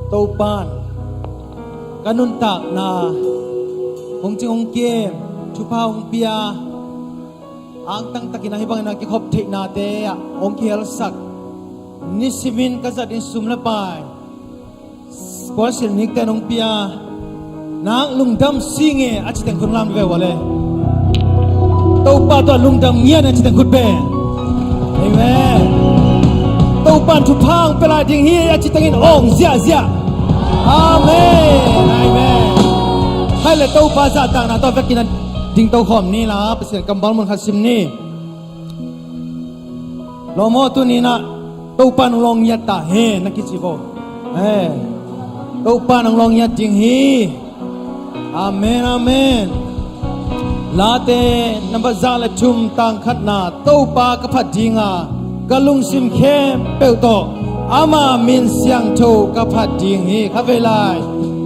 taupan kanun tak na hong jing hong kem chupa hong pia ang tang takin hibang na kikop thik na te hong khel sak nisimin kazat in sumla pai kwasil nik ta hong pia nang lungdam singe achiteng khunlam ve wale taupa to lungdam ngian achiteng khut be amen taupan chupang pela ding hi achiteng in ong zia zia amen amen hai le taupa za ta na to vekin ding tau khom ni la pesen kambal mun khasim ni lomo tu ni na taupan long yat ta he na ki chibo taupan long yat ding hi amen amen late number zala chum tang khat na taupa ka phat dinga galung sim khem peu to ama min siang tho ka phat ding hi kha velai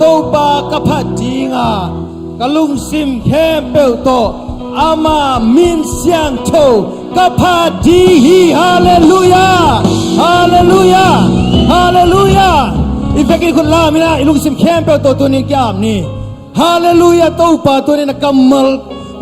taupa ka phat dinga galung sim khem peu to ama min siang tho ka phat di hi hallelujah hallelujah hallelujah ifeki kun la mina ilung sim khem peu to tu ni kyam ni hallelujah taupa tu ni na kamal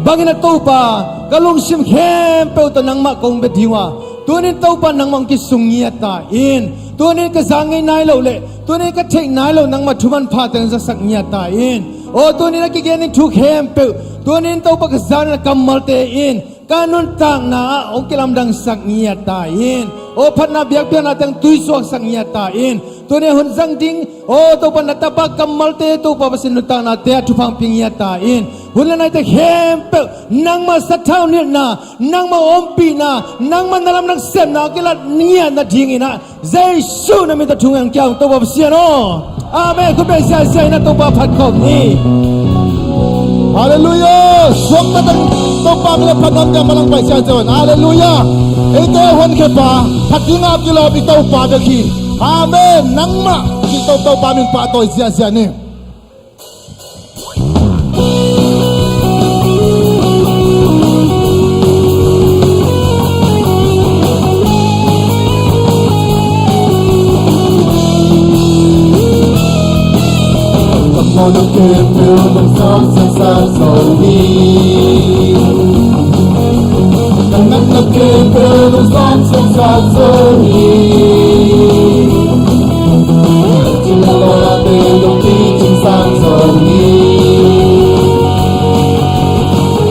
bangina taupa galung sim khem peu to nang ma kong be diwa tunin taupa nang mang ki sungia ta in tunin ka zangai nai lo le tunin ka thei nai lo nang ma thuman pha teng za sak nya ta in o tunin ki gen thu khem pe tunin taupa ka zan kamal te in kanun tang na ong kilam dang sak nya ta in o phatna biak biak na teng tui so sak nya ta in tunin hun zang ding o taupa na tapa kamal te taupa basin nu tang na te thu phang ping nya ta in hulanai te khem pe nang ma sathau ni na nang ma ompi na nang ma nalam nang sem na kilat nia na ding ina jesu na mi ta thung ang kyang to ba sia no amen ku be sia sia na to ba phat khom ni hallelujah sok ta to pa mi phanam ya malang pai sia jon hallelujah e te hon khe pa phatinga kilo bi to pa de khi amen nang ma ki to pa mi pa to sia sia ni Một kiếp yêu một gió xa xa rồi đi Đằng ngắt một kiếp yêu một gió xa xa rồi đi Chỉ là lo là tình đồng chí chính xác rồi đi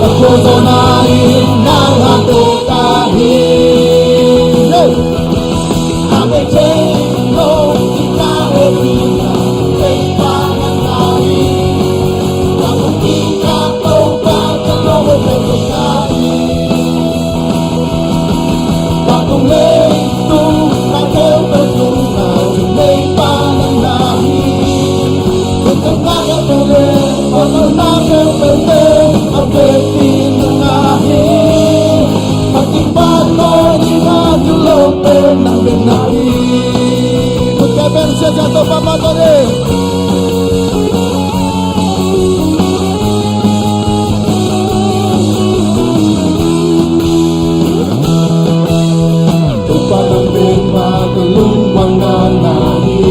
Đã khô rồi này nàng hạ tổ ta đi Hãy để chế lô chúng ta hết đi jatuh papa tore Tupa ng bema tulungan na nahi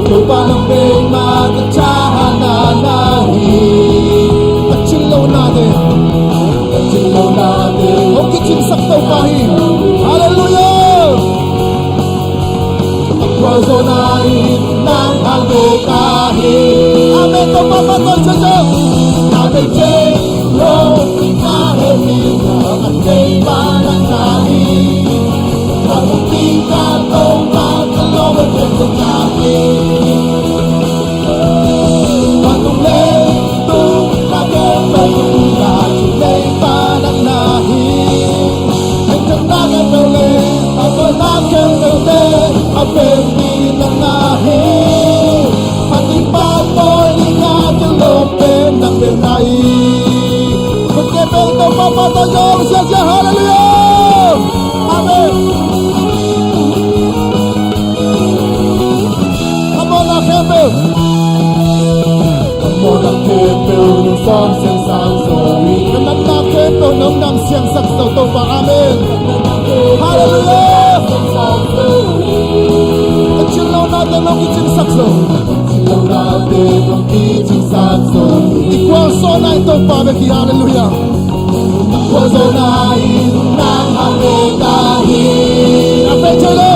Tupa ng bema kacahan na nahi Pachilaw natin Kachilaw natin Huwag kikinsak daw pahing hallelujah Prosonahin ng albukahin amen to papa to chacha Natin chelo kahit nila at kay mananahin Ang kita tong magkalawan ng pagkakin Patuloy itong nakapagula Tulay pananahin Ang tandagan ulit at walakan ulit Apel pinanahin Pati patoy ni nga tulopen ng benay natin ang itinasakso. Silaw natin ang itinasakso. Ikwaso na ito, Pabeki. Hallelujah. Puso na ng hangin dahil Apechalo.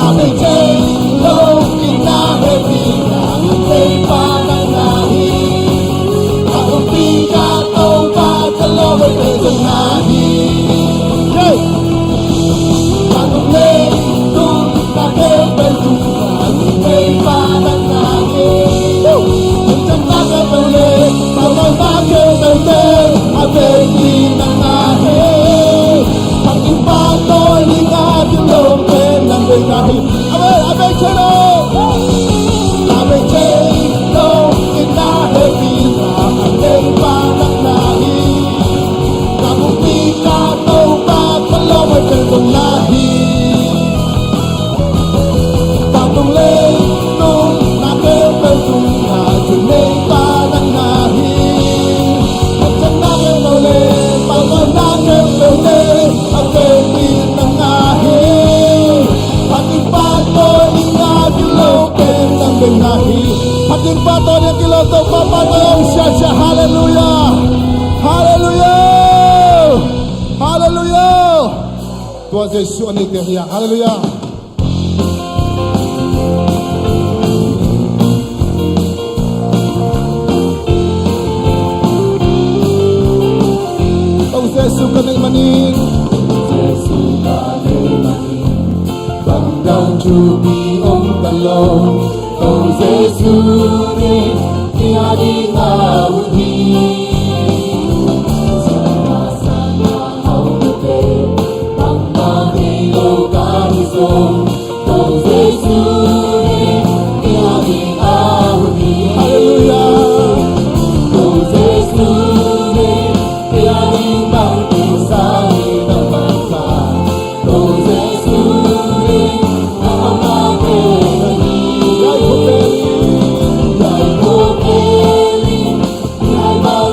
Apechalo, kinahepina Ako'y pananahin Akong pinatong pagkalaway pagkanahin Yay! Akong leitong nakipagduka Ako'y pananahin Ang bagay ulit Mga bagay ulit Ako'y pinanahin Ang impato'y lingat yung lookin ng bigay Amen! Apechalo. Apechalo, kinahepina Ako'y pananahin Akong pinatong pagkalaway pagkanahin Bagong leitong nakipagduka Ako'y pananahin At sa nakin ulit Pagod nakin ulit Ako'y pinanahin Ating pato'y inagilawin ng binahin Ating pato niya kiloto, papatong siya. Hallelujah! Hallelujah! Hallelujah! Tuhan Yesus ang iteriak. Hallelujah! Tuhan Yesus kanil manin. Banggang chubi ông talong Cầu Giêsu nên Tia đi ngào đi Sana sana hau te Bang bang đi lâu ca đi sông Cầu Giêsu nên Tia đi ngào đi Hallelujah! Cầu Giêsu nên Tia đi bang đi sa đi nang bang sa Cầu Giêsu nên Ang aking Yay, Hopeli. Yay, Hopeli, Yay, Bang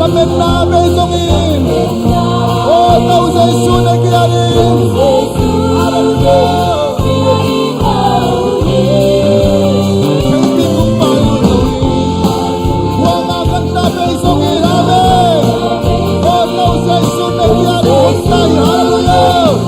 Amen na bezongin. Oh, tao Giêsu na kiyarin. Hallelujah. Hindi kong palunuin. Huwag maganda bezongin. Amen. Oh, tao Giêsu na kiyarin. Hallelujah.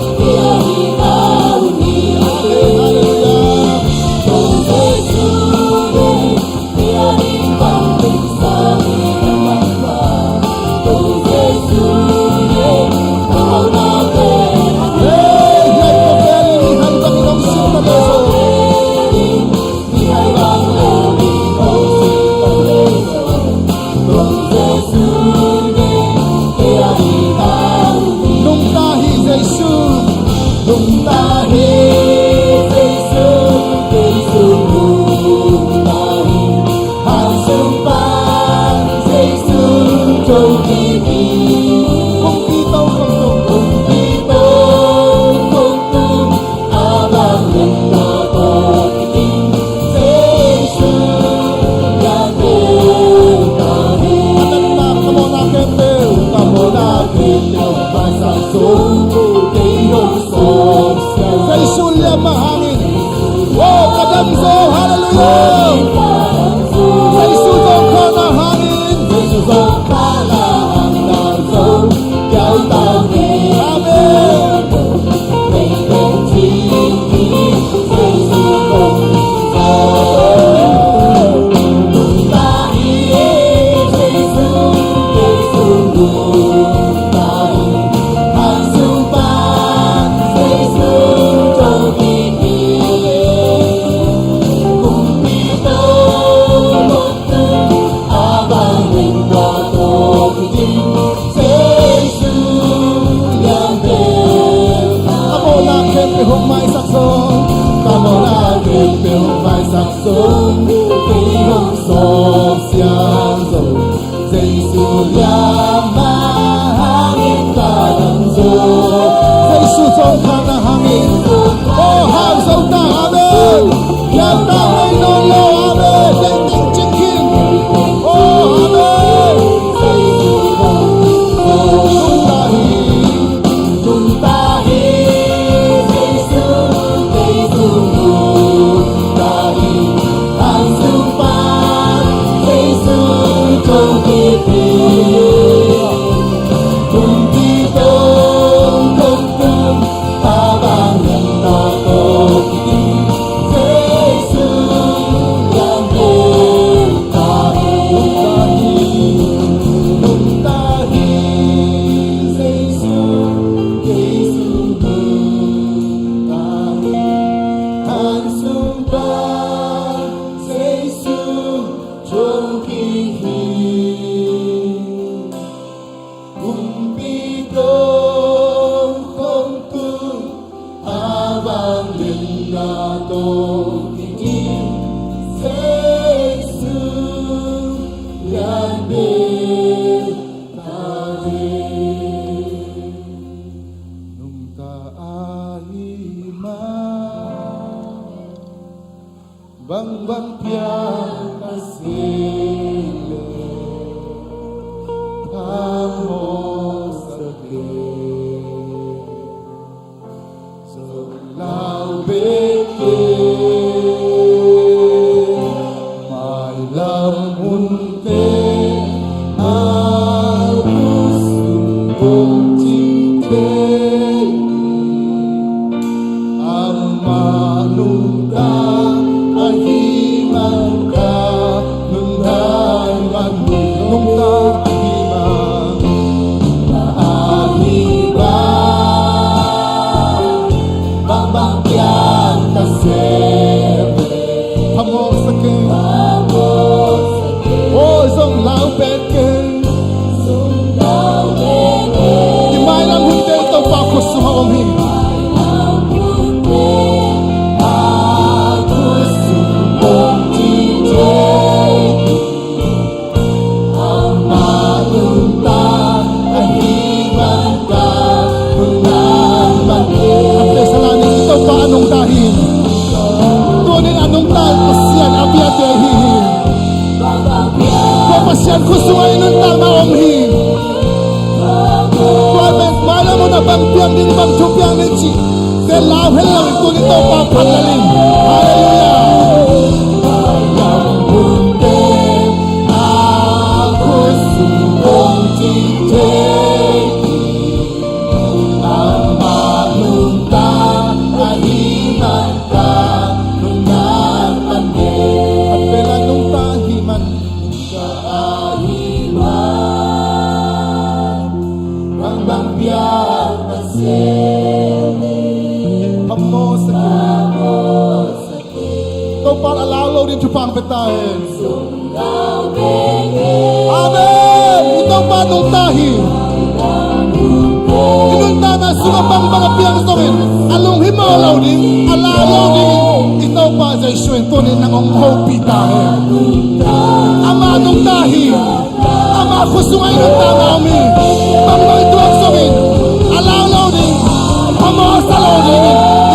Bang bang piang kasile amo sakit so lao beke mai lam unte aku sungguh cinta Ama ni tau pa padaling. Haleluya. Yang bundem aku sumbong cinteki Amalunta ahimanka Nungan pande At pela nung tahiman, Kaahiman Ang bangbiyak na pamo sakit. Tau pa alalaw din chupang petahin. Amen. Itaw pa nung tahi. Inunta na sumapang mga piyangstongin. Along himalaw din, alalaw din. Itaw pa sa isywentonin ng onghaw pitahin. Ama nung tahi. Ama kusungay nung tangami. Pangno ito ang songin. Alalaw din. Pamasalaw din.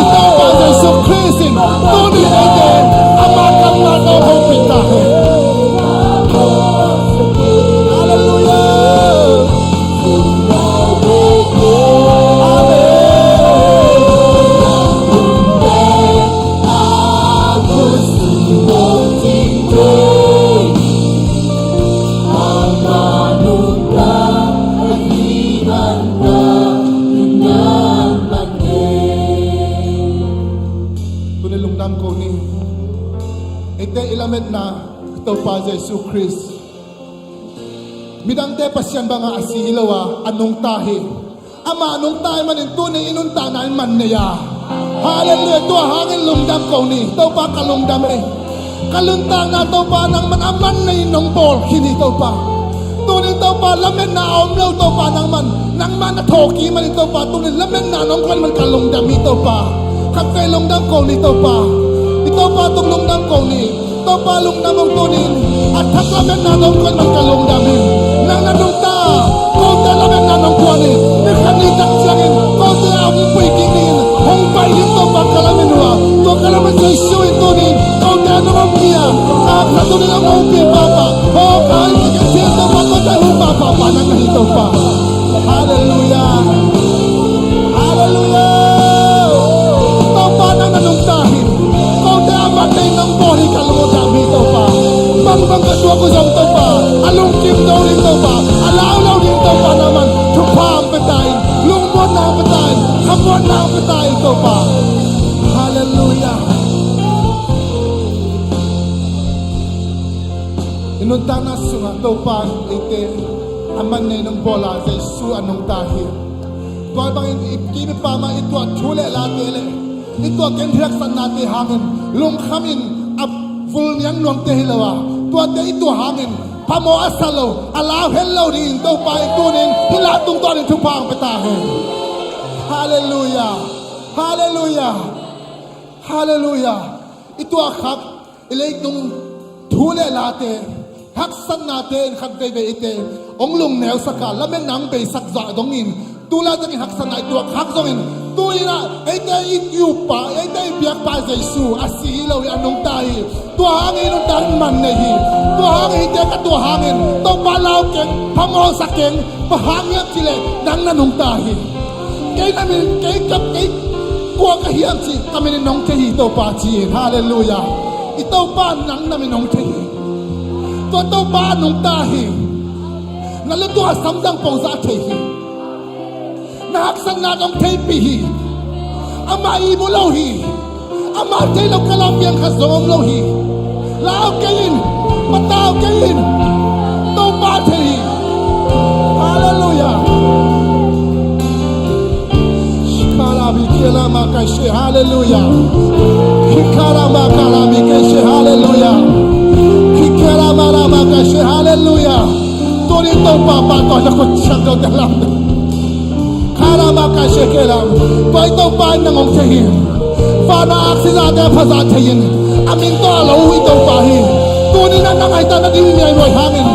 Itaw pa sa isyukrisin. Tunin ito. Ama kang onghaw pitahin. Hallelujah. Aku sumbong cinteki Amalunta ahimanka Nungan pande Tunilungdam ko ni ite ilamet na ito pa sa Jesus Christ. Midangte pa siya ba nga asilawa anong tahi. Ama anong tahi man ito ni inunta na man niya. Hallelujah. Ito hangin lungdam ko ni. Ito pa kalungdam eh. Kaluntang na ito pa nang manaman na inong bol. Kini ito pa. Tunin ito pa lamen na omlaw ito pa nang man natoki man ito pa. Tunin lamen na nung kwan man kalungdam ito pa. Kapkay lungdam ko ni ito pa. Ito pa itong lungdam ko ni. Ito pa lungdam ang tunin. At haklamen na nung kwan man kalungdamin. Nang nanungta. Kau lamen na nung kwanin. Nikanitak siyangin. Kau ang puikinin. Humpay dito pa kalamin wa. Ito kalaman sa isyo ito ni. Kau ano ang biya. At natunin ang umpi papa. O kahit ikasito pa ko tayo papa. Panang ito pa. Hallelujah. Hallelujah. Ito pa nang nanungtahin. Kau di amatay ng bori kalumutan ito pa. Mangbangkaswa ko sa ito pa. Alungkim daw ito pa. Alaw-law dito pa naman. Tupa ang patayin. Lungmon na ang patayin. Kamuan na ang patayin ito pa. Hallelujah. Inuntang na sunga ito pa. Ite. Aman na ng bola sa isu anong tahir. Tuwa bang ikimi pa ma ito at chule latele. Ito at kendiraksan natin hangin. Lungkamin at full niyang nuang tehilawa. Tuwa te ito hangin. Pamo asalo. Alaw hello din. Ito pa itunin. Hilatong to rin tupa ang petahin. Hallelujah. Hallelujah. Hallelujah. Ito akak. Ilaik nung tule late. Haksan natin kagkaibe ite. Onglong neo saka. Lamen nang bay sakza dongin. Tulad ng haksan na ito haksongin. Tuina. Ite ityupa. Ite biyak pa sa isu. Asihilaw anong tahi. Tuhangin nung tahin man nehi. Tuhangin ite katuhangin. Tong palaw keng. Pamo sa keng. Pahangin sila. Nang nanong tahi. Kay namin. Kay kuha kahiyang si. Kami ninong tehi. Ito pa siyin. Hallelujah. Ito pa nang namin nong tehi. Ito pa nung tahi. Naluto asamdang pong sa tehi. Nahaksan na nung tepihi. Ama imulawhi. Ama telaw kalapiyang kasomlawhi. Lao kayin. Mataw kayin. Ito pa tehi. Hallelujah. Shikarabi kilama kashi. Hallelujah. Shikarama kalami kashi. Hallelujah. Shikarama kashi. Hallelujah. Turito pa pato na kutsang daw dalam. Karama kashi kilam. Ito pa nangong tehin. Fana aksilada pasatehin. Amin to alaw ito pahin. Tunin na nangayta na dimiyay mo'y hangin.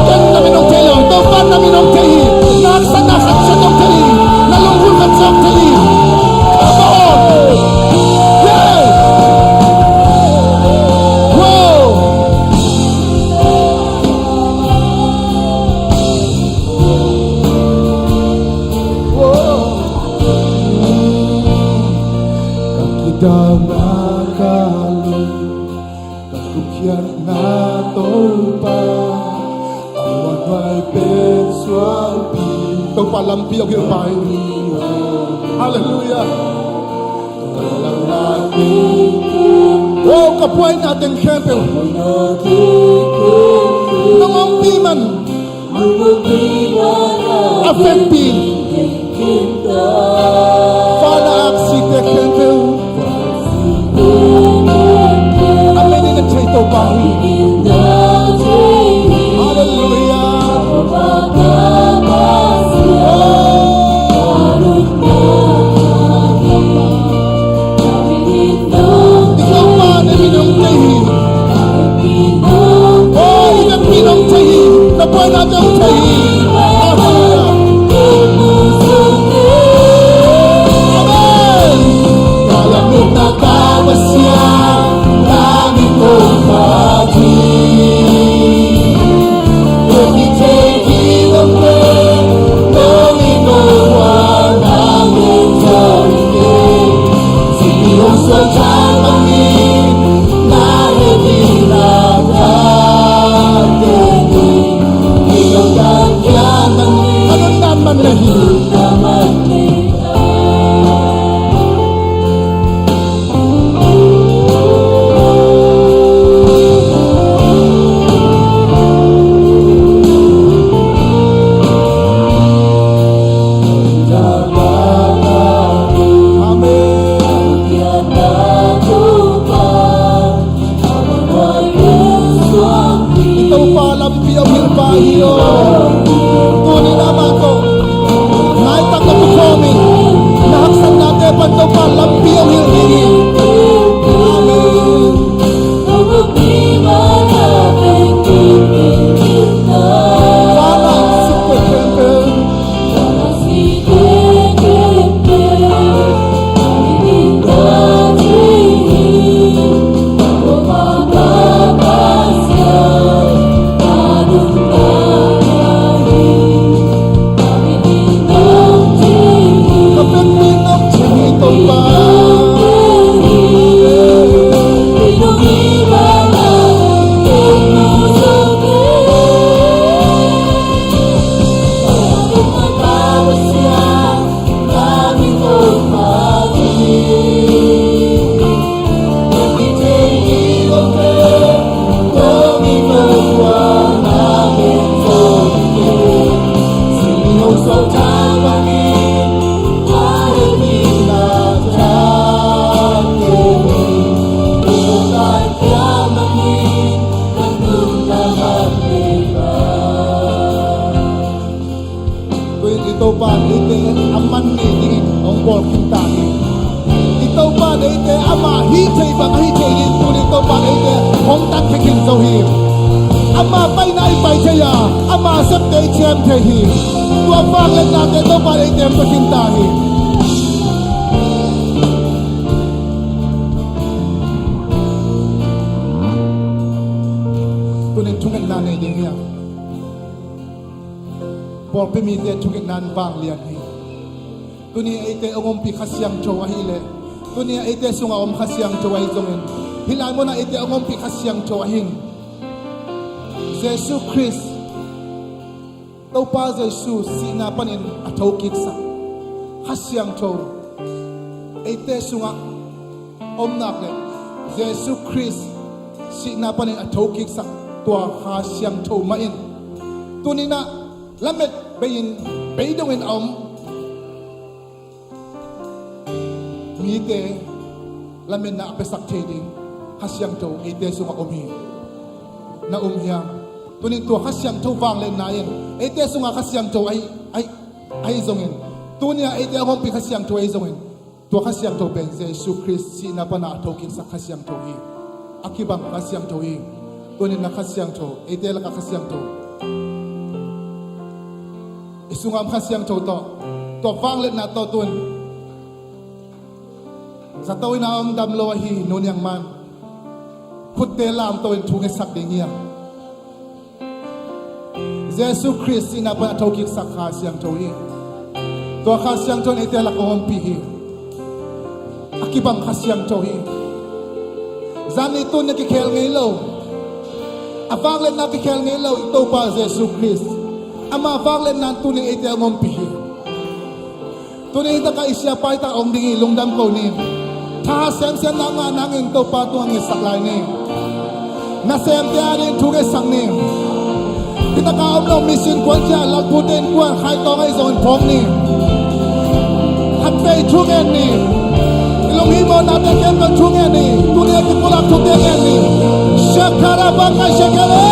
Yan namin ang telaw. Ito pa namin ang tehin. Naksan siya ng tehin. Nalungkul ka sa tehin. Come on! Yeah! Wow! Wow! เป็นส่วนปี tàu pa lam pi ok pai hallelujah ลังลาปีกิน oh kapuai na teng khen pe นาทีคืน nong ong pi man มันก็มีวัน affect pi กินตา fa na ak si te khen pe เดิน amen ni chai tàu pa hi กินนาที hallelujah ปากาบาเสียรุณนาทีไม่มีน้อง ikaw pa na minong chai hi มีน้อง oh ina minong chai hi na puai na tong chai hi hallelujah กินมูสุนี amen Dalam luka kawasya kami berbagi Demi jadi lempe Demi berwarna menjadi Sini usul kami Nahe binatang Demi hidup dan kiamat anong naman na hi Taman amen Tiada Tuhan Awal suami ikaw pa lam pi ok pai yo tunin naman ko naitak na performing nahaksan natin pa ito pa lam pi ok hili amen Untuk di mana bikin kita Para super kempen Masih kekeke Ini diri Kepada bahasa Adun tayari Kami dinam diri kapag minok chini ito pa tuwing ito pa ite aman ni dingin ang bol kita ni ito pa ite ama hichay ba hichay ni tuwing ito pa ite hong tak pikin so hi ama bay na ibay chaya ama sab day chem te hi tua pang len natin ito pa ite ang pakinta hi tuwing tungan nanay din niya Por pemite chukit nan bang lian hi. Tuni ite ongom pi khasyang chowa hi le. Tuni ite sunga om khasyang chowa hi zongin. Hilan mo na ite ongom pi khasyang chowa hin. Jesus Christ. Tau pa Jesus sina panin atau kiksa. Khasyang chow. Ite sunga om nak le. Jesus Christ sina panin atau kiksa. Tua khasyang chow main. Tuni na lamet bayin baydongin mite lamen na apesak trading hasyang to ite sunga omi na umya tunin to hasyang to wang len nayin ite sunga hasyang to ay zongin tunia ite ngom pi hasyang to ay zongin to hasyang to ben Jesus Christ si na pa na atokin sa hasyang to hi akibang hasyang to hi tunin na hasyang to ite la ka hasyang to isungam khasyang choto to wanglet na to tun sa tawin na ang damlo hi nunyang man putte lam to in tunge sak ding hiya Jesus Christ ina pa to kik sak khasyang to hi to khasyang to ite la ko pi hi akibang khasyang to hi zani to na ki khel ngei lo avanglet na ki khel ngei lo ito pa Jesus Christ ama vanglen nan tuni ite ngom pihi tuni ta ka isya pai ta ong dingi lungdam ko ni tha sem sem na nga nangin to pa tu ang saklai ni na sem te arin thu ge sang ni kita ka om lo mission kwan cha la puten kwan khai to ngai zon phong ni hat fei thu ge ni ilong hi mo na te kem ka thu ge ni tuni ki pulak thu ge ni shakara baka shakara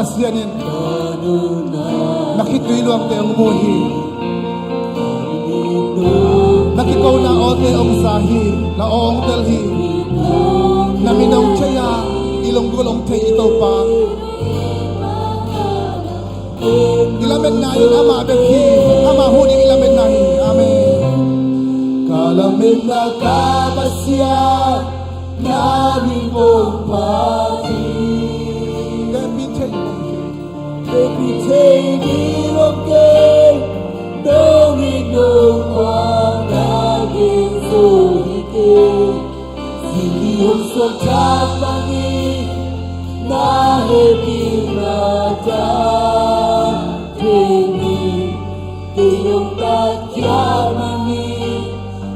pasyanin nakituilo ang teong umuhi nakikaw na ote ang sahi na oong telhi na minong tsaya ilong gulong tay ito pa ilamen na yun ama beghi ama huning ilamen na yun amen kalamin na kapasya namin mong pati Everything okay, don't need no one again so again. Sili hong so chapani na hebi na jan Tini Tiyong takyamani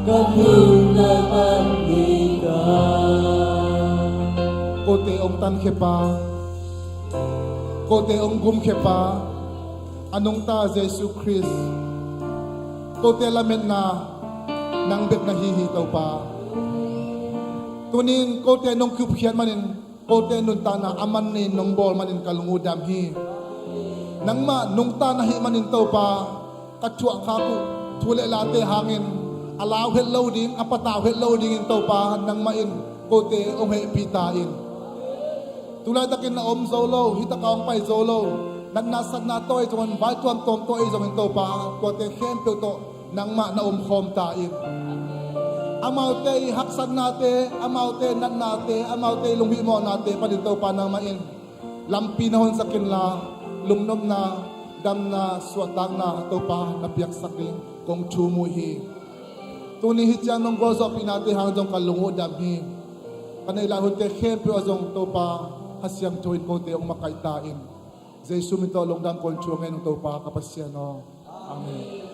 Kanun naman nita Kote ong tan kepa Kote ong gum kepa anong ta Jesus Christ kote lamen na nang bet na hihitaw pa tunin kote nong kuphian manin kote nun ta na aman nin nong bol manin kalungudam hi nang ma nung ta na hi manin taw pa katwa kaku tule late hangin alaw het loading apataw het loading taw pa nang main kote ong he pitain tulad takin na om zolo hita kaong pay zolo nan nasad na to ay tuwan bay tuwan tom to ay zaman to pa kote hempyo to nang ma na khom tain amaw te haksad nate amaw te nan nate amaw te lunghi mo nate pa dito pa nang main lampinahon sa kinla lumnom na dam na swatang na to pa nabiyak sakin kong chumuhi tunihit yan nung gozo pinate hangdong kalungudam hi kanailan te hempyo azong to pa hasyang tuwid ko tiyong makaitain. Jesus minto longdang konchungin ng topa kapasyano. Amen.